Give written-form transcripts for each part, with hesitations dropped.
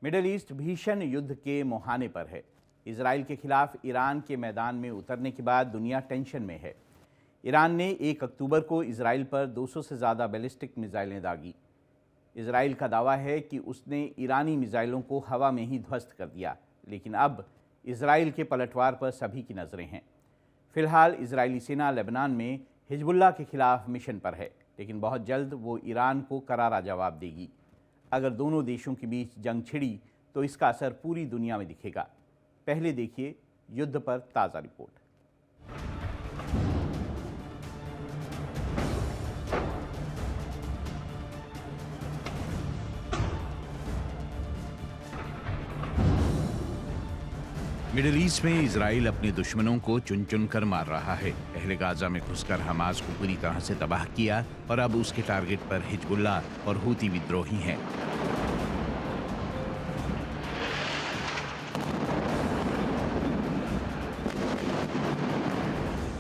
Middle east भीषण युद्ध के मुहाने पर है। इजराइल के खिलाफ ईरान के मैदान में उतरने के बाद दुनिया टेंशन में है। ईरान ने 1 अक्टूबर को इजराइल पर 200 से ज़्यादा बैलिस्टिक मिसाइलें दागी। इजराइल का दावा है कि उसने ईरानी मिसाइलों को हवा में ही ध्वस्त कर दिया, लेकिन अब इजराइल के पलटवार पर सभी की नज़रें हैं। फिलहाल इजरायली सेना लेबनान में हिजबुल्लाह के खिलाफ मिशन पर है, लेकिन बहुत जल्द वो ईरान को करारा जवाब देगी। अगर दोनों देशों के बीच जंग छिड़ी तो इसका असर पूरी दुनिया में दिखेगा। पहले देखिए युद्ध पर ताज़ा रिपोर्ट। मिडिल ईस्ट में इजराइल अपने दुश्मनों को चुन चुन कर मार रहा है। पहले गाजा में घुसकर हमास को पूरी तरह से तबाह किया और अब उसके टारगेट पर हिजबुल्लाह और हूती विद्रोही हैं।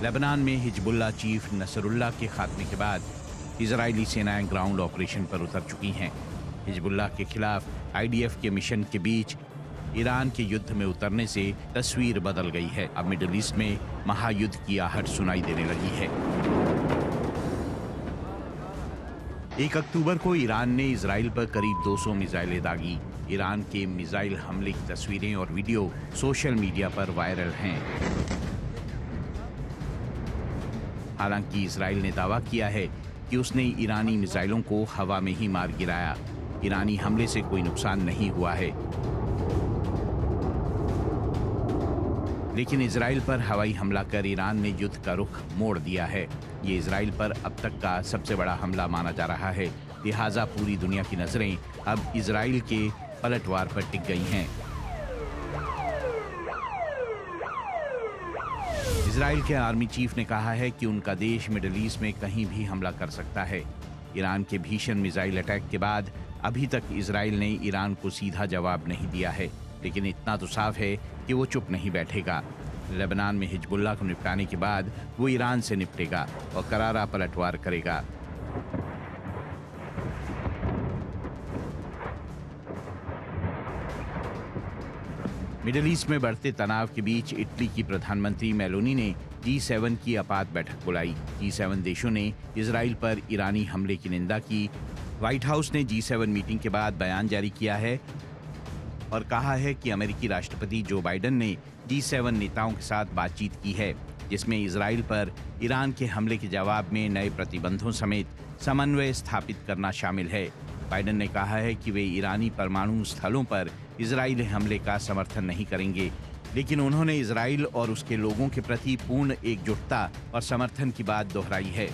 लेबनान में हिजबुल्लाह चीफ नसरुल्लाह के खात्मे के बाद इजरायली सेनाएं ग्राउंड ऑपरेशन पर उतर चुकी हैं। हिजबुल्लाह के खिलाफ आईडीएफ के मिशन के बीच ईरान के युद्ध में उतरने से तस्वीर बदल गई है। अब मिडिल ईस्ट में महायुद्ध की आहट सुनाई देने लगी है। 1 अक्टूबर को ईरान ने इजराइल पर करीब 200 मिसाइलें दागी। ईरान के मिसाइल हमले की तस्वीरें और वीडियो सोशल मीडिया पर वायरल हैं। हालांकि इजराइल ने दावा किया है कि उसने ईरानी मिसाइलों को हवा में ही मार गिराया। ईरानी हमले से कोई नुकसान नहीं हुआ है, लेकिन इजराइल पर हवाई हमला कर ईरान ने युद्ध का रुख मोड़ दिया है। ये इजराइल पर अब तक का सबसे बड़ा हमला माना जा रहा है। लिहाजा पूरी दुनिया की नजरें अब इजराइल के पलटवार पर टिक गई हैं। इजराइल के आर्मी चीफ ने कहा है कि उनका देश मिडिल ईस्ट में कहीं भी हमला कर सकता है। ईरान के भीषण मिसाइल अटैक के बाद अभी तक इजराइल ने ईरान को सीधा जवाब नहीं दिया है, लेकिन इतना तो साफ है कि वो चुप नहीं बैठेगा। लेबनान में हिजबुल्लाह को निपटाने के बाद वो ईरान से निपटेगा और करारा पलटवार करेगा। मिडिल ईस्ट में बढ़ते तनाव के बीच इटली की प्रधानमंत्री मेलोनी ने G7 की आपात बैठक बुलाई। G7 देशों ने इजराइल पर ईरानी हमले की निंदा की। व्हाइट हाउस ने G7 मीटिंग के बाद बयान जारी किया है और कहा है कि अमेरिकी राष्ट्रपति जो बाइडेन ने G7 नेताओं के साथ बातचीत की है, जिसमें इजराइल पर ईरान के हमले के जवाब में नए प्रतिबंधों समेत समन्वय स्थापित करना शामिल है। बाइडेन ने कहा है कि वे ईरानी परमाणु स्थलों पर इजरायली हमले का समर्थन नहीं करेंगे, लेकिन उन्होंने इजराइल और उसके लोगों के प्रति पूर्ण एकजुटता और समर्थन की बात दोहराई है।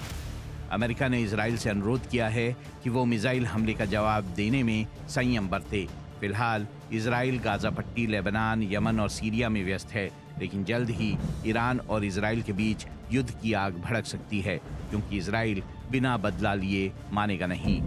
अमेरिका ने इजराइल से अनुरोध किया है कि वो मिसाइल हमले का जवाब देने में संयम बरते। फिलहाल इजराइल गाजा पट्टी, लेबनान, यमन और सीरिया में व्यस्त है, लेकिन जल्द ही ईरान और इजराइल के बीच युद्ध की आग भड़क सकती है, क्योंकि इजराइल बिना बदला लिए मानेगा नहीं।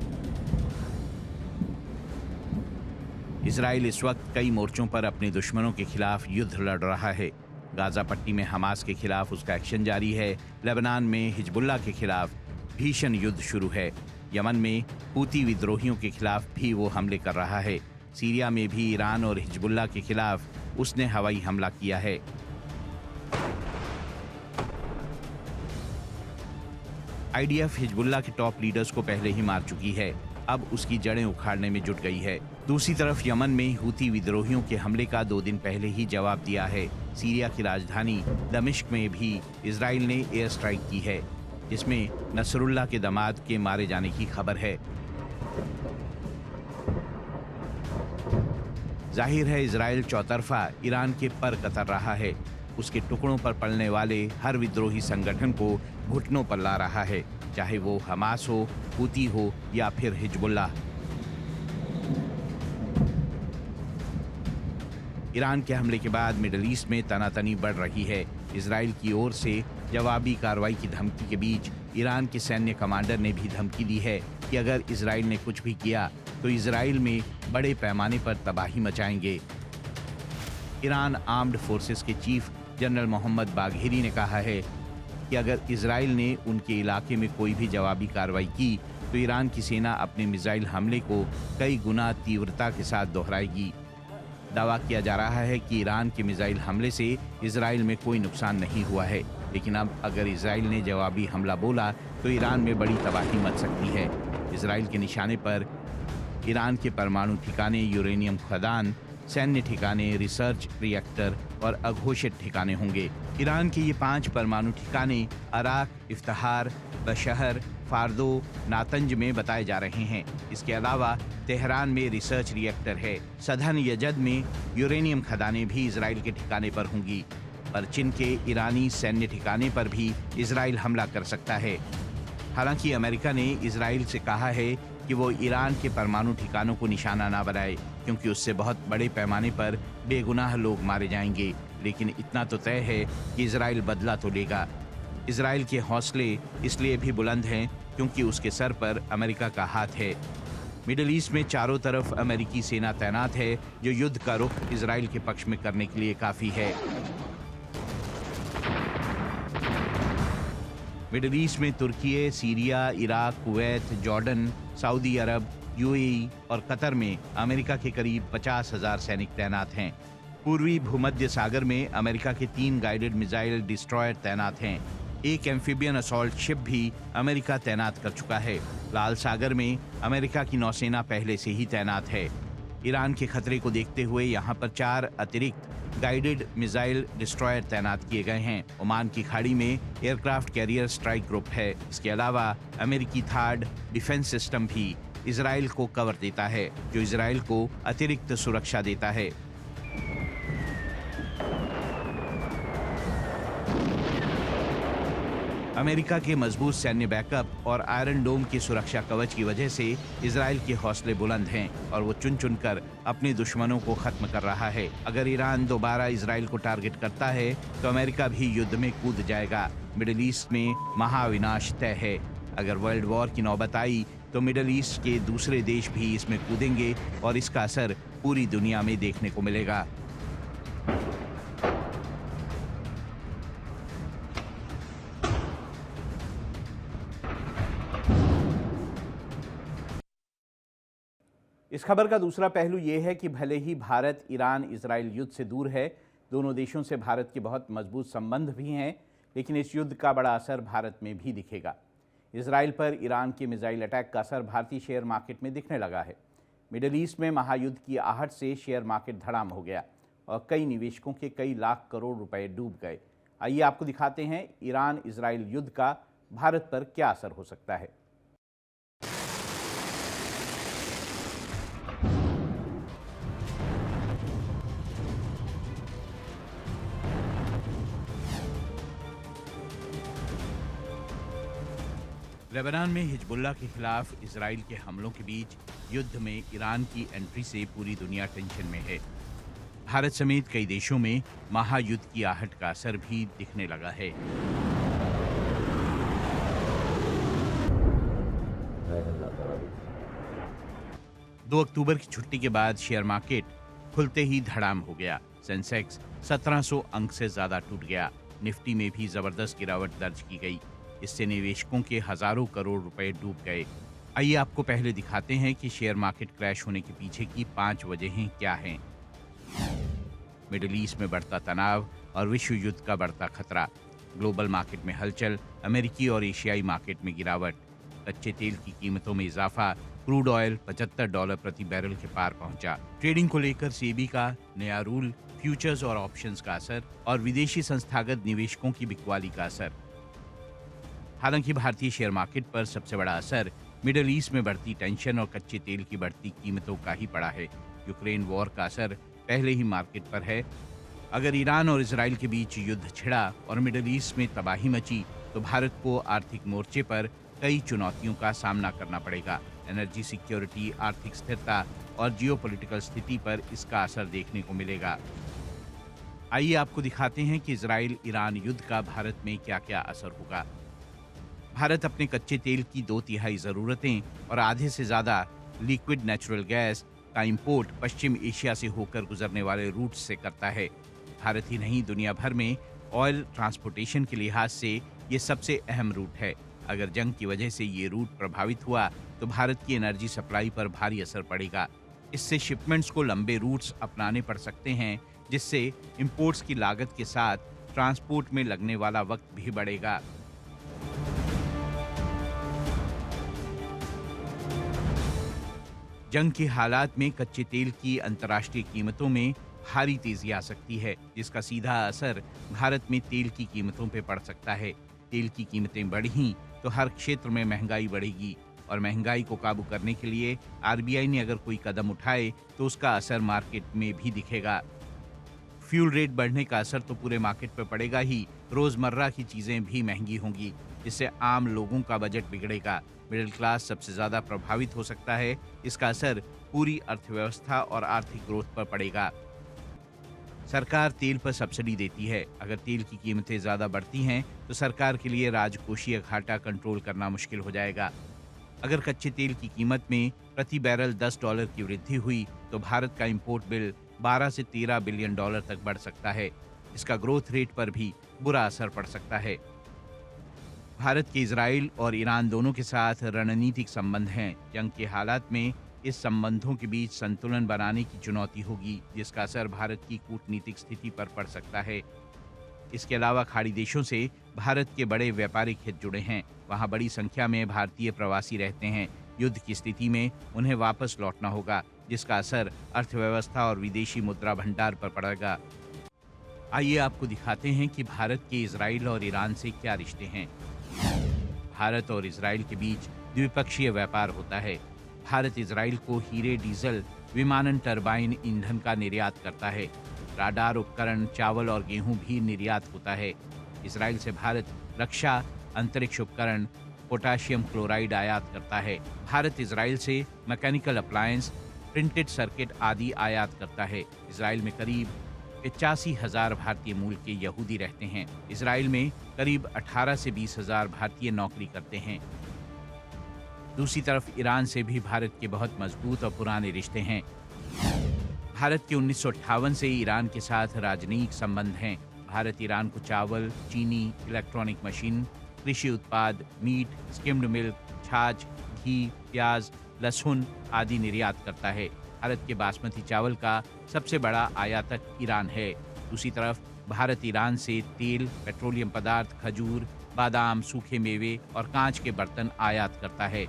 इजराइल इस वक्त कई मोर्चों पर अपने दुश्मनों के खिलाफ युद्ध लड़ रहा है। गाजा पट्टी में हमास के खिलाफ उसका एक्शन जारी है। लेबनान में हिजबुल्लाह के खिलाफ भीषण युद्ध शुरू है। यमन में हूती विद्रोहियों के खिलाफ भी वो हमले कर रहा है। सीरिया में भी ईरान और हिजबुल्लाह के खिलाफ उसने हवाई हमला किया है। आईडीएफ हिजबुल्लाह के टॉप लीडर्स को पहले ही मार चुकी है, अब उसकी जड़ें उखाड़ने में जुट गई है। दूसरी तरफ यमन में हूती विद्रोहियों के हमले का 2 दिन पहले ही जवाब दिया है। सीरिया की राजधानी दमिश्क में भी इजराइल ने एयर स्ट्राइक की है, जिसमें नसरुल्लाह के दामाद के मारे जाने की खबर है। जाहिर है इजराइल चौतरफा ईरान के पर कतर रहा है। उसके टुकड़ों पर पड़ने वाले हर विद्रोही संगठन को घुटनों पर ला रहा है, चाहे वो हमास हो, हूती हो या फिर हिजबुल्लाह। ईरान के हमले के बाद मिडिल ईस्ट में तनातनी बढ़ रही है। इजराइल की ओर से जवाबी कार्रवाई की धमकी के बीच ईरान के सैन्य कमांडर ने भी धमकी दी है कि अगर इजराइल ने कुछ भी किया तो इजराइल में बड़े पैमाने पर तबाही मचाएंगे। ईरान आर्म्ड फोर्सेस के चीफ जनरल मोहम्मद बाघेरी ने कहा है कि अगर इजराइल ने उनके इलाके में कोई भी जवाबी कार्रवाई की तो ईरान की सेना अपने मिसाइल हमले को कई गुना तीव्रता के साथ दोहराएगी। दावा किया जा रहा है कि ईरान के मिसाइल हमले से इजराइल में कोई नुकसान नहीं हुआ है, लेकिन अब अगर इजराइल ने जवाबी हमला बोला तो ईरान में बड़ी तबाही मच सकती है। इजराइल के निशाने पर ईरान के परमाणु ठिकाने, यूरेनियम खदान, सैन्य ठिकाने, रिसर्च रिएक्टर और अघोषित ठिकाने होंगे। ईरान के ये 5 परमाणु ठिकाने अराक, इफ्तिखार, बशहर, फार्दो, नातंज में बताए जा रहे हैं। इसके अलावा तेहरान में रिसर्च रिएक्टर है। सदन यजद में यूरेनियम खदानें भी इजराइल के ठिकाने पर होंगी। परचिन के ईरानी सैन्य ठिकाने पर भी इजराइल हमला कर सकता है। हालांकि अमेरिका ने इजराइल से कहा है कि वो ईरान के परमाणु ठिकानों को निशाना ना बनाए, क्योंकि उससे बहुत बड़े पैमाने पर बेगुनाह लोग मारे जाएंगे। लेकिन इतना तो तय है कि इजराइल बदला तो लेगा। इजराइल के हौसले इसलिए भी बुलंद हैं क्योंकि उसके सर पर अमेरिका का हाथ है। मिडिल ईस्ट में चारों तरफ अमेरिकी सेना तैनात है, जो युद्ध का रुख इजराइल के पक्ष में करने के लिए काफ़ी है। मिडिल ईस्ट में तुर्की, Syria, Iraq, Kuwait, Jordan, Saudi Arab, UAE और कतर में अमेरिका के करीब 50,000 सैनिक तैनात हैं। पूर्वी भूमध्य सागर में अमेरिका के 3 गाइडेड मिसाइल डिस्ट्रॉयर तैनात हैं। एक एम्फीबियन असॉल्ट शिप भी अमेरिका तैनात कर चुका है। लाल सागर में अमेरिका की नौसेना पहले से ही तैनात है। ईरान के खतरे को देखते हुए यहाँ पर 4 अतिरिक्त गाइडेड मिसाइल डिस्ट्रॉयर तैनात किए गए हैं। ओमान की खाड़ी में एयरक्राफ्ट कैरियर स्ट्राइक ग्रुप है। इसके अलावा अमेरिकी थार्ड डिफेंस सिस्टम भी इजराइल को कवर देता है, जो इजराइल को अतिरिक्त सुरक्षा देता है। अमेरिका के मजबूत सैन्य बैकअप और आयरन डोम की सुरक्षा कवच की वजह से इजराइल के हौसले बुलंद हैं और वो चुन चुनकर अपने दुश्मनों को खत्म कर रहा है। अगर ईरान दोबारा इजराइल को टारगेट करता है तो अमेरिका भी युद्ध में कूद जाएगा। मिडिल ईस्ट में महाविनाश तय है। अगर वर्ल्ड वॉर की नौबत आई तो मिडिल ईस्ट के दूसरे देश भी इसमें कूदेंगे और इसका असर पूरी दुनिया में देखने को मिलेगा। इस खबर का दूसरा पहलू ये है कि भले ही भारत ईरान इजराइल युद्ध से दूर है, दोनों देशों से भारत के बहुत मजबूत संबंध भी हैं, लेकिन इस युद्ध का बड़ा असर भारत में भी दिखेगा। इजराइल पर ईरान के मिसाइल अटैक का असर भारतीय शेयर मार्केट में दिखने लगा है। मिडिल ईस्ट में महायुद्ध की आहट से शेयर मार्केट धड़ाम हो गया और कई निवेशकों के कई लाख करोड़ रुपए डूब गए। आइए आपको दिखाते हैं ईरान इजराइल युद्ध का भारत पर क्या असर हो सकता है। लेबनान में हिजबुल्लाह के खिलाफ इजराइल के हमलों के बीच युद्ध में ईरान की एंट्री से पूरी दुनिया टेंशन में है। भारत समेत कई देशों में महायुद्ध की आहट का असर भी दिखने लगा है। दो अक्टूबर की छुट्टी के बाद शेयर मार्केट खुलते ही धड़ाम हो गया। सेंसेक्स 1700 अंक से ज्यादा टूट गया। निफ्टी में भी जबरदस्त गिरावट दर्ज की गई। इससे निवेशकों के हजारों करोड़ रुपए डूब गए। आइए आपको पहले दिखाते हैं कि शेयर मार्केट क्रैश होने के पीछे की 5 वजहें क्या हैं। मिडिल ईस्ट में बढ़ता तनाव और विश्व युद्ध का बढ़ता खतरा, ग्लोबल मार्केट में हलचल, अमेरिकी और एशियाई मार्केट में गिरावट, कच्चे तेल की कीमतों में इजाफा, क्रूड ऑयल $75 प्रति बैरल के पार पहुंचा। ट्रेडिंग को लेकर सेबी का नया रूल, फ्यूचर्स और ऑप्शंस का असर और विदेशी संस्थागत निवेशकों की बिकवाली का असर। हालांकि भारतीय शेयर मार्केट पर सबसे बड़ा असर मिडिल ईस्ट में बढ़ती टेंशन और कच्चे तेल की बढ़ती कीमतों का ही पड़ा है। यूक्रेन वॉर का असर पहले ही मार्केट पर है। अगर ईरान और इजराइल के बीच युद्ध छिड़ा और मिडिल ईस्ट में तबाही मची तो भारत को आर्थिक मोर्चे पर कई चुनौतियों का सामना करना पड़ेगा। एनर्जी सिक्योरिटी, आर्थिक स्थिरता और जियोपॉलिटिकल स्थिति पर इसका असर देखने को मिलेगा। आइए आपको दिखाते हैं कि इजराइल ईरान युद्ध का भारत में क्या क्या असर होगा। भारत अपने कच्चे तेल की 2/3 ज़रूरतें और आधे से ज़्यादा लिक्विड नेचुरल गैस का इंपोर्ट पश्चिम एशिया से होकर गुजरने वाले रूट से करता है। भारत ही नहीं, दुनिया भर में ऑयल ट्रांसपोर्टेशन के लिहाज से ये सबसे अहम रूट है। अगर जंग की वजह से ये रूट प्रभावित हुआ तो भारत की एनर्जी सप्लाई पर भारी असर पड़ेगा। इससे शिपमेंट्स को लंबे रूट्स अपनाने पड़ सकते हैं, जिससे इंपोर्ट्स की लागत के साथ ट्रांसपोर्ट में लगने वाला वक्त भी बढ़ेगा। जंग के हालात में कच्चे तेल की अंतर्राष्ट्रीय कीमतों में भारी तेजी आ सकती है, जिसका सीधा असर भारत में तेल की कीमतों पर पड़ सकता है। तेल की कीमतें बढ़ी तो हर क्षेत्र में महंगाई बढ़ेगी और महंगाई को काबू करने के लिए आरबीआई ने अगर कोई कदम उठाए तो उसका असर मार्केट में भी दिखेगा। फ्यूल रेट बढ़ने का असर तो पूरे मार्केट पर पड़ेगा ही, रोजमर्रा की चीजें भी महंगी होंगी, जिससे आम लोगों का बजट बिगड़ेगा। मिडिल क्लास सबसे ज्यादा प्रभावित हो सकता है। इसका असर पूरी अर्थव्यवस्था और आर्थिक ग्रोथ पर पड़ेगा। सरकार तेल पर सब्सिडी देती है। अगर तेल की कीमतें ज्यादा बढ़ती हैं तो सरकार के लिए राजकोषीय घाटा कंट्रोल करना मुश्किल हो जाएगा। अगर कच्चे तेल की कीमत में प्रति बैरल $10 की वृद्धि हुई तो भारत का इंपोर्ट बिल 12 से 13 बिलियन डॉलर तक बढ़ सकता है। इसका ग्रोथ रेट पर भी बुरा असर पड़ सकता है। भारत के इजराइल और ईरान दोनों के साथ रणनीतिक संबंध हैं। जंग के हालात में इस संबंधों के बीच संतुलन बनाने की चुनौती होगी, जिसका असर भारत की कूटनीतिक स्थिति पर पड़ सकता है। इसके अलावा खाड़ी देशों से भारत के बड़े व्यापारिक हित जुड़े हैं। वहां बड़ी संख्या में भारतीय प्रवासी रहते हैं। युद्ध की स्थिति में उन्हें वापस लौटना होगा, जिसका असर अर्थव्यवस्था और विदेशी मुद्रा भंडार पर पड़ेगा। आइए आपको दिखाते हैं कि भारत के इजराइल और ईरान से क्या रिश्ते हैं। भारत और इजराइल के बीच द्विपक्षीय व्यापार होता है। भारत इजराइल को हीरे, डीजल, विमानन टरबाइन ईंधन का निर्यात करता है। राडार उपकरण, चावल और गेहूं भी निर्यात होता है। इजराइल से भारत रक्षा, अंतरिक्ष उपकरण, पोटाशियम क्लोराइड आयात करता है। भारत इजराइल से मैकेनिकल अप्लायंस, प्रिंटेड सर्किट आदि आयात करता है। इजराइल में करीब 85,000 भारतीय मूल के यहूदी रहते हैं। इजराइल में करीब 18 से 20,000 भारतीय नौकरी करते हैं। दूसरी तरफ ईरान से भी भारत के बहुत मजबूत और पुराने रिश्ते हैं। भारत के 1958 से ईरान के साथ राजनयिक संबंध हैं। भारत ईरान को चावल, चीनी, इलेक्ट्रॉनिक मशीन, कृषि उत्पाद, मीट, स्किम्ड मिल्क, छाछ, घी, प्याज, लहसुन आदि निर्यात करता है। भारत के बासमती चावल का सबसे बड़ा आयातक ईरान है। दूसरी तरफ भारत ईरान से तेल, पेट्रोलियम पदार्थ, खजूर, बादाम, सूखे मेवे और कांच के बर्तन आयात करता है।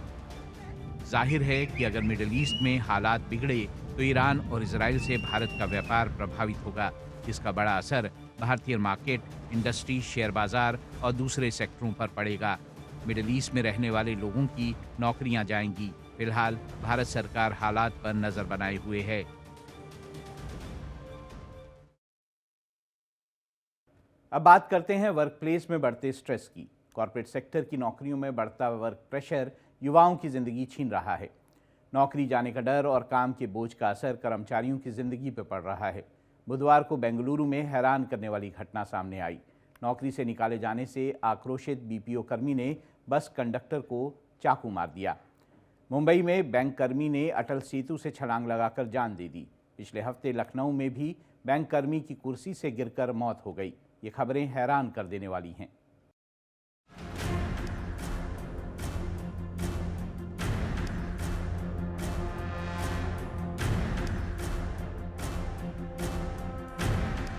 जाहिर है कि अगर मिडिल ईस्ट में हालात बिगड़े तो ईरान और इजराइल से भारत का व्यापार प्रभावित होगा, जिसका बड़ा असर भारतीय मार्केट, इंडस्ट्री, शेयर बाजार और दूसरे सेक्टरों पर पड़ेगा। मिडिल ईस्ट में रहने वाले लोगों की नौकरियां जाएंगी। फिलहाल भारत सरकार हालात पर नजर बनाए हुए है। अब बात करते हैं वर्क प्लेस में बढ़ते स्ट्रेस की। कॉर्पोरेट सेक्टर की नौकरियों में बढ़ता वर्क प्रेशर युवाओं की जिंदगी छीन रहा है। नौकरी जाने का डर और काम के बोझ का असर कर्मचारियों की जिंदगी पर पड़ रहा है। बुधवार को बेंगलुरु में हैरान करने वाली घटना सामने आई। नौकरी से निकाले जाने से आक्रोशित बीपीओ कर्मी ने बस कंडक्टर को चाकू मार दिया। मुंबई में बैंक कर्मी ने अटल सेतु से छलांग लगाकर जान दे दी। पिछले हफ्ते लखनऊ में भी बैंक कर्मी की कुर्सी से गिरकर मौत हो गई। ये खबरें हैरान कर देने वाली हैं।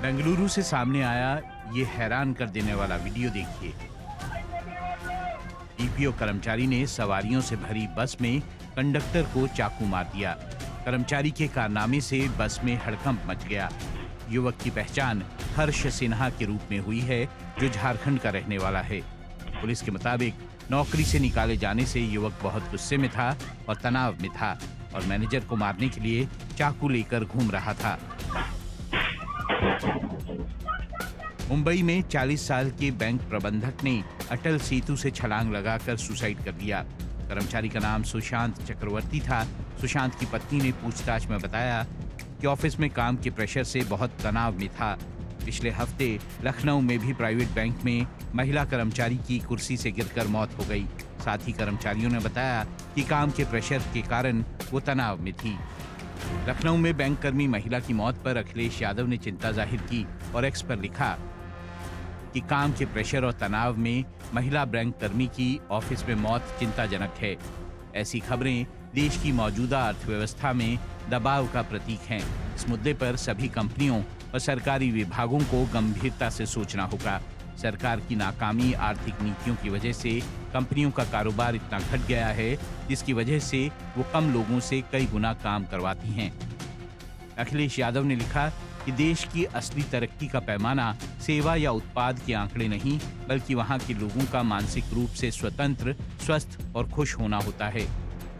बेंगलुरु से सामने आया ये हैरान कर देने वाला वीडियो देखिए। बीपीओ कर्मचारी ने सवारियों से भरी बस में कंडक्टर को चाकू मार दिया। कर्मचारी के कारनामे से बस में हड़कंप मच गया। युवक की पहचान हर्ष सिन्हा के रूप में हुई है, जो झारखंड का रहने वाला है। पुलिस के मुताबिक नौकरी से निकाले जाने से युवक बहुत गुस्से में था और तनाव में था और मैनेजर को मारने के लिए चाकू लेकर घूम रहा था। मुंबई में 40 साल के बैंक प्रबंधक ने अटल सेतु से छलांग लगाकर सुसाइड कर दिया। कर्मचारी का नाम सुशांत चक्रवर्ती था। सुशांत की पत्नी ने पूछताछ में बताया कि ऑफिस में काम के प्रेशर से बहुत तनाव में था। पिछले हफ्ते लखनऊ में भी प्राइवेट बैंक में महिला कर्मचारी की कुर्सी से गिरकर मौत हो गई। साथ ही कर्मचारियों ने बताया कि काम के प्रेशर के कारण वो तनाव में थी। लखनऊ में बैंक कर्मी महिला की मौत पर अखिलेश यादव ने चिंता जाहिर की और एक्स पर लिखा कि काम के प्रेशर और तनाव में महिला बैंक कर्मी की ऑफिस में मौत चिंताजनक है। ऐसी खबरें देश की मौजूदा अर्थव्यवस्था में दबाव का प्रतीक हैं। इस मुद्दे पर सभी कंपनियों और सरकारी विभागों को गंभीरता से सोचना होगा। सरकार की नाकामी आर्थिक नीतियों की वजह से कंपनियों का कारोबार इतना घट गया है, जिसकी वजह से वो कम लोगों से कई गुना काम करवाती हैं। अखिलेश यादव ने लिखा कि देश की असली तरक्की का पैमाना सेवा या उत्पाद के आंकड़े नहीं, बल्कि वहाँ के लोगों का मानसिक रूप से स्वतंत्र, स्वस्थ और खुश होना होता है।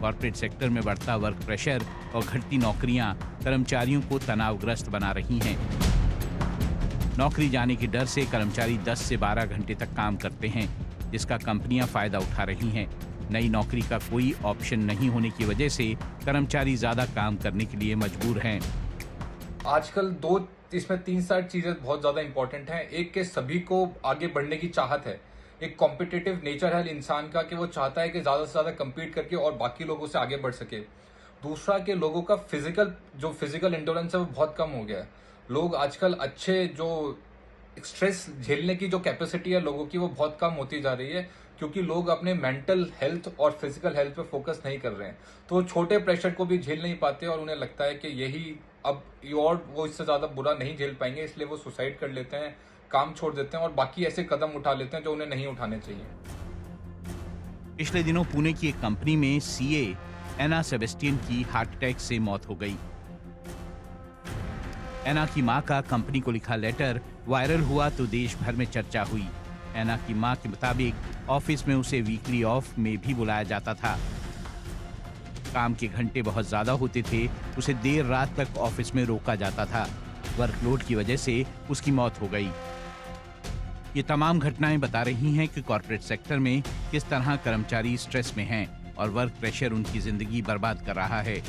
कॉर्पोरेट सेक्टर में बढ़ता वर्क प्रेशर और घटती नौकरियां कर्मचारियों को तनावग्रस्त बना रही हैं। नौकरी जाने के डर से कर्मचारी 10 से 12 घंटे तक काम करते हैं, जिसका कंपनियां फायदा उठा रही हैं। नई नौकरी का कोई ऑप्शन नहीं होने की वजह से कर्मचारी ज्यादा काम करने के लिए मजबूर हैं। आजकल इसमें 3-4 चीजें बहुत ज्यादा इंपॉर्टेंट हैं। एक के सभी को आगे बढ़ने की चाहत है, एक कॉम्पिटिटिव नेचर है इंसान का कि वो चाहता है कि ज्यादा से ज्यादा कम्पीट करके और बाकी लोगों से आगे बढ़ सके। दूसरा कि लोगों का फिजिकल एंडोरेंस है वो बहुत कम हो गया है। लोग आजकल जो स्ट्रेस झेलने की जो कैपेसिटी है लोगों की वो बहुत कम होती जा रही है, क्योंकि लोग अपने मेंटल हेल्थ और फिजिकल हेल्थ पे फोकस नहीं कर रहे हैं। तो छोटे प्रेशर को भी झेल नहीं पाते और उन्हें लगता है कि यही अब और वो इससे ज्यादा बुरा नहीं झेल पाएंगे, इसलिए वो सुसाइड कर लेते हैं, काम छोड़ देते हैं और बाकी ऐसे कदम उठा लेते हैं जो उन्हें नहीं उठाने चाहिए। पिछले दिनों पुणे की एक कंपनी में सीए एना सेबेस्टियन की हार्ट अटैक से मौत हो गई। एना की मां का कंपनी को लिखा लेटर वायरल हुआ तो देश भर में चर्चा हुई। एना की मां के मुताबिक ऑफिस में उसे वीकली ऑफ में भी बुलाया जाता था। काम के घंटे बहुत ज्यादा होते थे, उसे देर रात तक ऑफिस में रोका जाता था। वर्कलोड की वजह से उसकी मौत हो गई। ये तमाम घटनाएं बता रही हैं कि कॉर्पोरेट सेक्टर में किस तरह कर्मचारी स्ट्रेस में हैं और वर्क प्रेशर उनकी जिंदगी बर्बाद कर रहा है।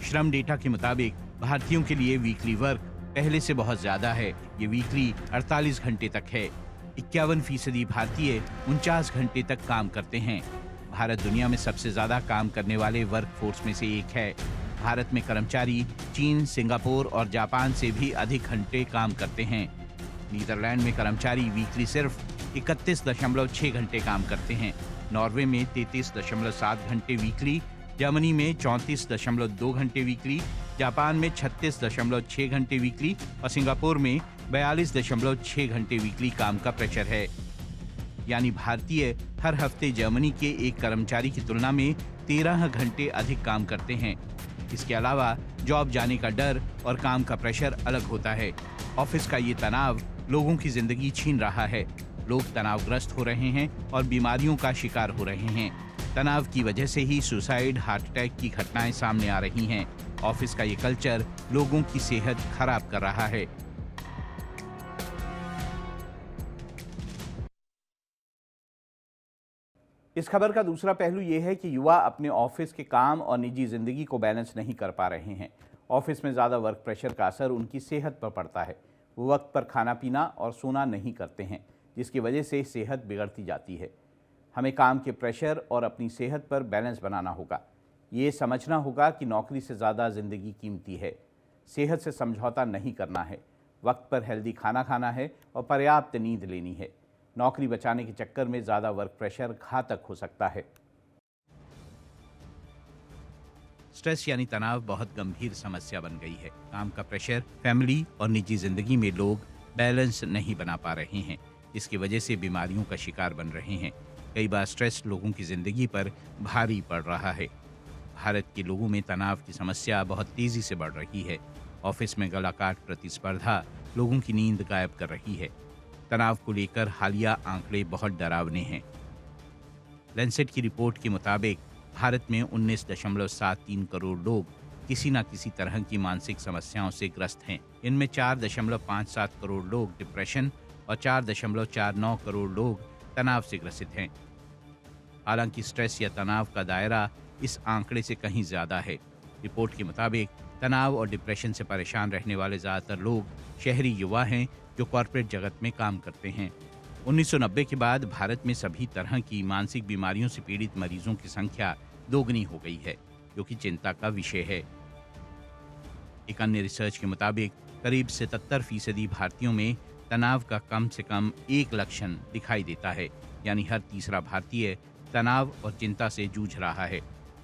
श्रम डेटा के मुताबिक भारतीयों के लिए वीकली वर्क पहले से बहुत ज्यादा है। ये वीकली 48 घंटे तक है। 51% भारतीय 49 घंटे तक काम करते हैं। भारत दुनिया में सबसे ज्यादा काम करने वाले वर्क फोर्स में से एक है। भारत में कर्मचारी चीन, सिंगापुर और जापान से भी अधिक घंटे काम करते हैं। नीदरलैंड में कर्मचारी वीकली सिर्फ 31.6 घंटे काम करते हैं। नॉर्वे में 33.7 घंटे वीकली, जर्मनी में 34.2 घंटे वीकली, जापान में 36.6 घंटे वीकली और सिंगापुर में 42.6 घंटे वीकली काम का प्रेशर है। यानी भारतीय हर हफ्ते जर्मनी के एक कर्मचारी की तुलना में 13 घंटे अधिक काम करते हैं। इसके अलावा जॉब जाने का डर और काम का प्रेशर अलग होता है। ऑफिस का ये तनाव लोगों की जिंदगी छीन रहा है। लोग तनावग्रस्त हो रहे हैं और बीमारियों का शिकार हो रहे हैं। तनाव की वजह से ही सुसाइड, हार्ट अटैक की घटनाएं सामने आ रही हैं। ऑफिस का ये कल्चर लोगों की सेहत खराब कर रहा है। इस खबर का दूसरा पहलू ये है कि युवा अपने ऑफिस के काम और निजी जिंदगी को बैलेंस नहीं कर पा रहे हैं। ऑफिस में ज़्यादा वर्क प्रेशर का असर उनकी सेहत पर पड़ता है। वो वक्त पर खाना पीना और सोना नहीं करते हैं, जिसकी वजह से सेहत बिगड़ती जाती है। हमें काम के प्रेशर और अपनी सेहत पर बैलेंस बनाना होगा। ये समझना होगा कि नौकरी से ज़्यादा ज़िंदगी कीमती है। सेहत से समझौता नहीं करना है। वक्त पर हेल्दी खाना खाना है और पर्याप्त नींद लेनी है। नौकरी बचाने के चक्कर में ज़्यादा वर्क प्रेशर घातक हो सकता है। स्ट्रेस यानी तनाव बहुत गंभीर समस्या बन गई है। काम का प्रेशर, फैमिली और निजी जिंदगी में लोग बैलेंस नहीं बना पा रहे हैं। इसकी वजह से बीमारियों का शिकार बन रहे हैं। कई बार स्ट्रेस लोगों की जिंदगी पर भारी पड़ रहा है। भारत के लोगों में तनाव की समस्या बहुत तेजी से बढ़ रही है। ऑफिस में गलाकाट प्रतिस्पर्धा लोगों की नींद गायब कर रही है। तनाव को लेकर हालिया आंकड़े बहुत डरावने हैं। लैंसेट की रिपोर्ट के मुताबिक भारत में 19.73 करोड़ लोग किसी न किसी तरह की मानसिक समस्याओं से ग्रस्त हैं। इनमें 4.57 करोड़ लोग डिप्रेशन और 4.49 करोड़ लोग तनाव से ग्रसित हैं। हालांकि स्ट्रेस या तनाव का दायरा इस आंकड़े से कहीं ज़्यादा है। रिपोर्ट के मुताबिक तनाव और डिप्रेशन से परेशान रहने वाले ज़्यादातर लोग शहरी युवा हैं जो कॉर्पोरेट जगत में काम करते हैं। 1990 के बाद भारत में सभी तरह की मानसिक बीमारियों से पीड़ित मरीजों की संख्या दोगुनी हो गई है, जो कि चिंता का विषय है। एक अन्य रिसर्च के मुताबिक करीब 77% भारतीयों में तनाव का कम से कम एक लक्षण दिखाई देता है, यानी हर तीसरा भारतीय तनाव और चिंता से जूझ रहा है।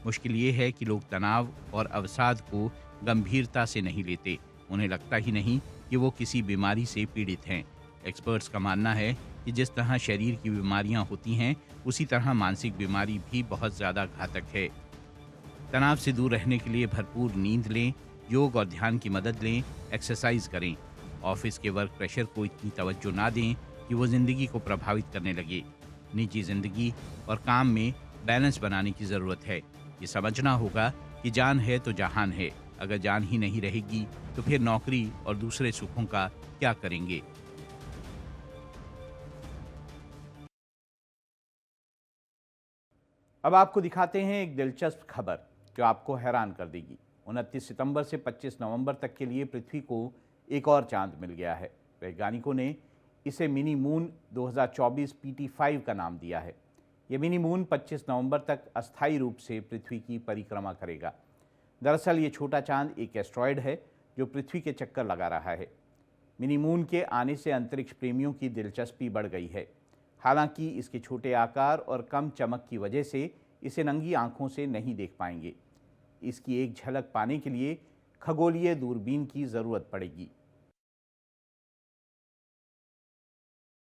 मुश्किल ये है कि लोग तनाव और अवसाद को गंभीरता से नहीं लेते। उन्हें लगता ही नहीं कि वो किसी बीमारी से पीड़ित हैं। एक्सपर्ट्स का मानना है कि जिस तरह शरीर की बीमारियां होती हैं, उसी तरह मानसिक बीमारी भी बहुत ज़्यादा घातक है। तनाव से दूर रहने के लिए भरपूर नींद लें, योग और ध्यान की मदद लें, एक्सरसाइज करें। ऑफिस के वर्क प्रेशर को इतनी तवज्जो ना दें कि वो ज़िंदगी को प्रभावित करने लगे। निजी ज़िंदगी और काम में बैलेंस बनाने की ज़रूरत है। ये समझना होगा कि जान है तो जहान है। अगर जान ही नहीं रहेगी तो फिर नौकरी और दूसरे सुखों का क्या करेंगे। अब आपको दिखाते हैं एक दिलचस्प खबर जो आपको हैरान कर देगी। 29 सितंबर से 25 नवंबर तक के लिए पृथ्वी को एक और चांद मिल गया है। वैज्ञानिकों ने इसे मिनी मून 2024 PT5 का नाम दिया है। यह मिनी मून 25 नवंबर तक अस्थायी रूप से पृथ्वी की परिक्रमा करेगा। दरअसल ये छोटा चांद एक एस्ट्रॉयड है जो पृथ्वी के चक्कर लगा रहा है। मिनी मून के आने से अंतरिक्ष प्रेमियों की दिलचस्पी बढ़ गई है। हालांकि इसके छोटे आकार और कम चमक की वजह से इसे नंगी आंखों से नहीं देख पाएंगे। इसकी एक झलक पाने के लिए खगोलीय दूरबीन की ज़रूरत पड़ेगी।